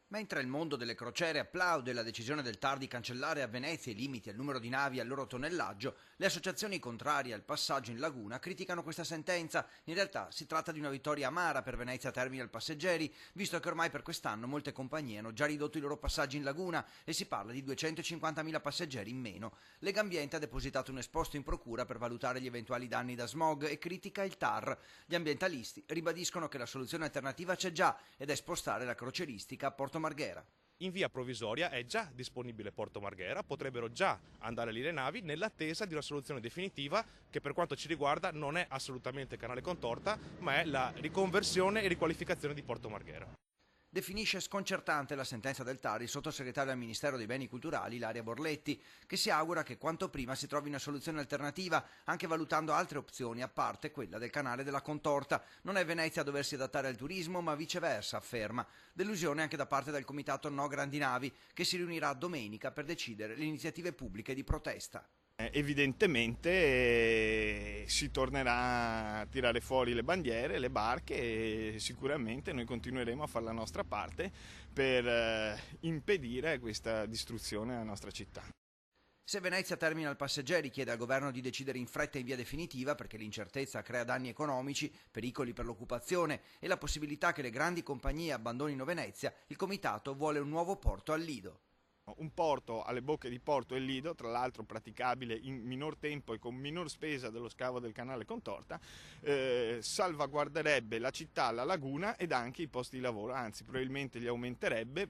Mentre il mondo delle crociere applaude la decisione del TAR di cancellare a Venezia i limiti al numero di navi e al loro tonnellaggio, le associazioni contrarie al passaggio in laguna criticano questa sentenza. In realtà si tratta di una vittoria amara per Venezia Terminal Passeggeri, visto che ormai per quest'anno molte compagnie hanno già ridotto i loro passaggi in laguna e si parla di 250.000 passeggeri in meno. Legambiente ha depositato un esposto in procura per valutare gli eventuali danni da smog e critica il TAR. Gli ambientalisti ribadiscono che la soluzione alternativa c'è già ed è spostare la crocieristica a Porto Marghera. In via provvisoria è già disponibile Porto Marghera, potrebbero già andare lì le navi nell'attesa di una soluzione definitiva che per quanto ci riguarda non è assolutamente Canale Contorta, ma è la riconversione e riqualificazione di Porto Marghera. Definisce sconcertante la sentenza del TAR il sottosegretario al Ministero dei Beni Culturali Ilaria Borletti, che si augura che quanto prima si trovi una soluzione alternativa, anche valutando altre opzioni a parte quella del canale della Contorta. Non è Venezia a doversi adattare al turismo, ma viceversa, afferma. Delusione anche da parte del comitato No Grandi Navi, che si riunirà domenica per decidere le iniziative pubbliche di protesta. Evidentemente si tornerà a tirare fuori le bandiere, le barche e sicuramente noi continueremo a fare la nostra parte per impedire questa distruzione alla nostra città. Se Venezia Terminal Passeggeri chiede al governo di decidere in fretta e in via definitiva perché l'incertezza crea danni economici, pericoli per l'occupazione e la possibilità che le grandi compagnie abbandonino Venezia, il comitato vuole un nuovo porto al Lido. Un porto alle bocche di Porto e Lido, tra l'altro praticabile in minor tempo e con minor spesa dello scavo del canale Contorta, salvaguarderebbe la città, la laguna ed anche i posti di lavoro, anzi probabilmente li aumenterebbe.